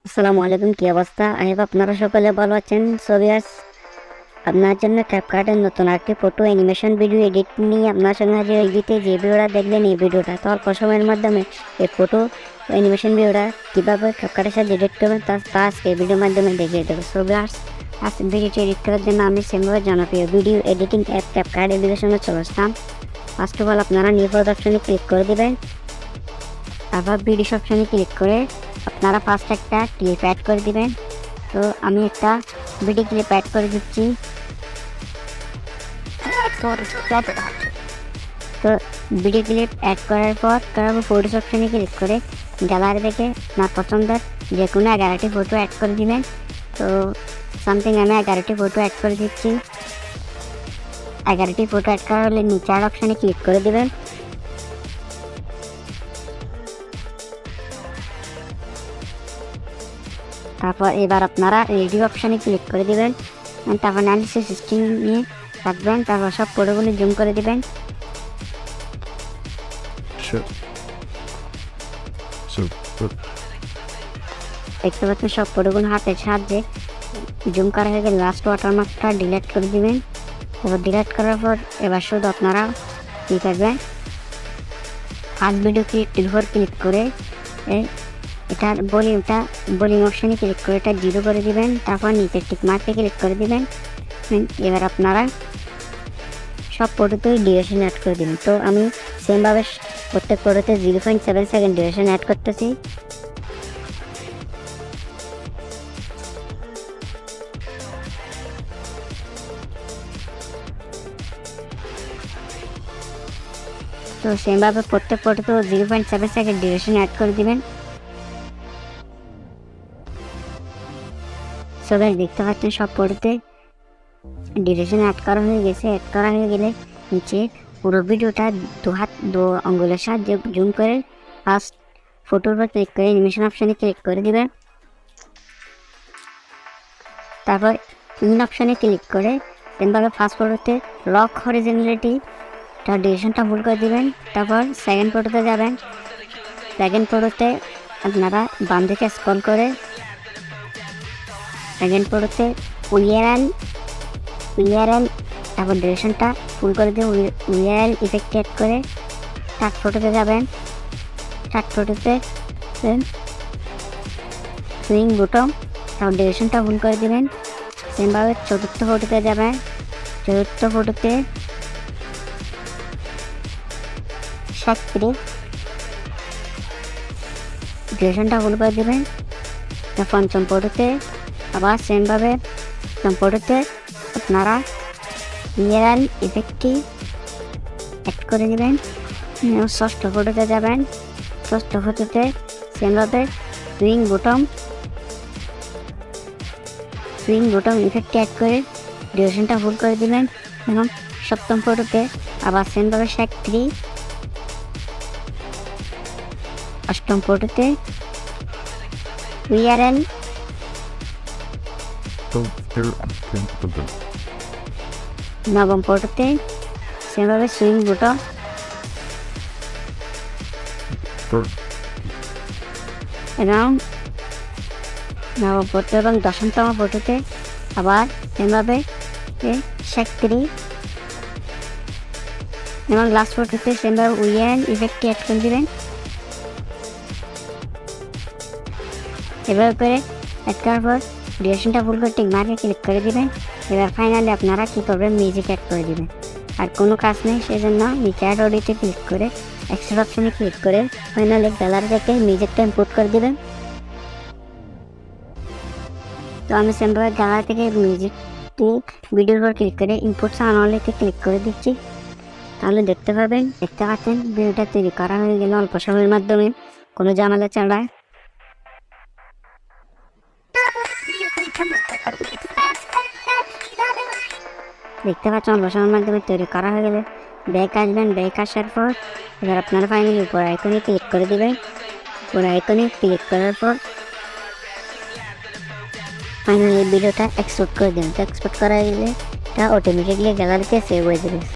আসসালামু আলাইকুম, কি অবস্থা? আই হোপ আপনারা সকলে ভালো আছেন। সো ভিউয়ার্স, আপনার জন্য ক্যাপকার্টের নতুন একটি ফটো অ্যানিমেশন ভিডিও এডিট নিয়ে আপনার সঙ্গে হাজির হয়েছি। যে ভিডিওটা দেখলেন, এই ভিডিওটা তো অল্প সময়ের মাধ্যমে এই ফটো অ্যানিমেশন ভিডিওটা কীভাবে ক্যাপকার্টের সাথে এডিট করবেন তা আজকে এই ভিডিওর মাধ্যমে দেখিয়ে দেবো। সো ভিউয়ার্স, আজ ভিডিওটি এডিট করার জন্য আমি সেমভাবে জনপ্রিয় ভিডিও এডিটিং অ্যাপ ক্যাপকার্ট এডিশনে চলে আসলাম। ফার্স্ট অফ অল আপনারা নিউ প্রোডাকশনে ক্লিক করে দেবেন। তারপর ভিডিও অপশনে ক্লিক করে আপনারা ফার্স্ট একটা ক্লিপ অ্যাড করে দিবেন। তো আমি একটা ভিডিও ক্লিপ অ্যাড করে দিচ্ছি। তো ভিডিও ক্লিপ অ্যাড করার পর ফটোস অপশনে ক্লিক করে গ্যালারি থেকে আপনার পছন্দের যে কোনো 11টি ফটো অ্যাড করে দিবেন। তো সামথিং আমি 11টি ফটো অ্যাড করে দিচ্ছি। 11টি ফটো অ্যাড করা হলে নিচের অপশনে ক্লিক করে দিবেন। তারপর এবার আপনারা রেডি অপশানে ক্লিক করে দিবেন। তারপর অ্যানালিসিস সিস্টেম নিয়ে রাখবেন। তারপর সব ফটোগুলো জুম করে দিবেন। দেখতে পাচ্ছেন সব ফটোগুলো হাতের সাহায্যে জুম করা হয়ে গেলে লাস্ট ওয়াটারমার্কটা ডিলিট করে দিবেন। তারপর ডিলিট করার পর এবার শুধু আপনারা কী করবেন, আজ ভিডিও ক্লিপটির উপর ক্লিক করে এটার ভলিউম অপশানে ক্লিক করে এটা 0 করে দিবেন। তারপর নিচের টিক মার্কে ক্লিক করে দিবেন। এবার আপনারা সব ফটোতেই ডিউরেশন অ্যাড করে দিবেন। তো আমি সেমভাবে প্রত্যেক ফটোতে 0.7 সেকেন্ড ডিউরেশন অ্যাড করতেছি। তো সেমভাবে প্রত্যেক ফটোতেও 0.7 সেকেন্ড ডিউরেশন অ্যাড করে দিবেন। সবাই দেখতে পাচ্ছেন সব ফটোতে ডিউরেশন অ্যাড করা হয়ে গেছে। অ্যাড করা হয়ে গেলে নিচে পুরো ভিডিওটা দু আঙ্গুলের সাহায্যে জুম করে ফার্স্ট ফটোর উপর ক্লিক করে অ্যানিমেশন অপশানে ক্লিক করে দিবেন। তারপর ইন অপশানে ক্লিক করে সেমভাবে ফার্স্ট ফটোতে লক হরিজন্টালিটি তার ডিউরেশনটা ভুল করে দিবেন। তারপর সেকেন্ড ফটোতে যাবেন। সেকেন্ড ফটোতে আপনারা বাম দিকে স্ক্রল করে সেকেন্ড ফটোতে উইআরএল তারপর ডিউরেশনটা ফুল করে দিয়ে উইআরএল ইফেক্ট অ্যাড করে থার্ড ফটোতে যাবেন। থার্ড ফটোতে সুইং বুটম তারপর ডিউরেশনটা ফুল করে দেবেন। সেমভাবে চতুর্থ ফটোতে যাবেন। চতুর্থ ফটোতে ডিউরেশনটা ফুল করে দেবেন। পঞ্চম ফটোতে আবার সেমভাবে ফটোতে আপনারা উইআরএল ইফেক্টটি অ্যাড করে দেবেন। ষষ্ঠ ফটোতে যাবেন। ষষ্ঠ ফটোতে সেমভাবে সুইং বুটম ইফেক্টটি অ্যাড করে ডিউরেশনটা ফুল করে দেবেন। এবং সপ্তম ফটোতে আবার সেমভাবে শেক 3। অষ্টম ফটোতে উইআরএল নবম ফটোতে সেভাবে সুইং বুটম এবং নবম ফটো এবং দশমতম ফটোতে আবার সেভাবে শেক 3 এবং লাস্ট ফটোতে সেভাবে উইআরএল ইফেক্টটি অ্যাড করে দেবেন। এভাবে করে অ্যাড করার পর ডিউরেশনটা ফুল করে টিক মার্কে ক্লিক করে দিবেন। এবার ফাইনালি আপনারা কী করবেন, মিউজিক অ্যাড করে দিবেন। আর কোনো কাজ নেই, সেজন্য নিচে অ্যাড অডিওতে ক্লিক করে এক্সট্রা অপশনে ক্লিক করে ফাইনালি গ্যালারি থেকে মিউজিকটা ইম্পোর্ট করে দেবেন। তো আমি সেমভাবে গ্যালারি থেকে মিউজিকটি ভিডিওর উপর ক্লিক করে ইম্পোর্ট সাউন্ড অনলিতে ক্লিক করে দিচ্ছি। তাহলে দেখতে পাচ্ছেন ভিডিওটা তৈরি করা হয়ে গেল অল্প সময়ের মাধ্যমে, কোনো ঝামেলা ছাড়াই। দেখতে পাচ্ছেন অল্প সময়ের মাধ্যমে তৈরি করা হয়ে গেলে ব্যাক আসবেন, ব্যাক আসার পর এবার আপনারা ফাইনালি উপর আইকনে ক্লিক করে দিবেন। উপর আইকনে ক্লিক করার পর ফাইনালি ভিডিওটা এক্সপোর্ট করে দিন। এক্সপোর্ট করা গেলে এটা অটোমেটিকলি গ্যালারিতে সেভ হয়ে যাবে।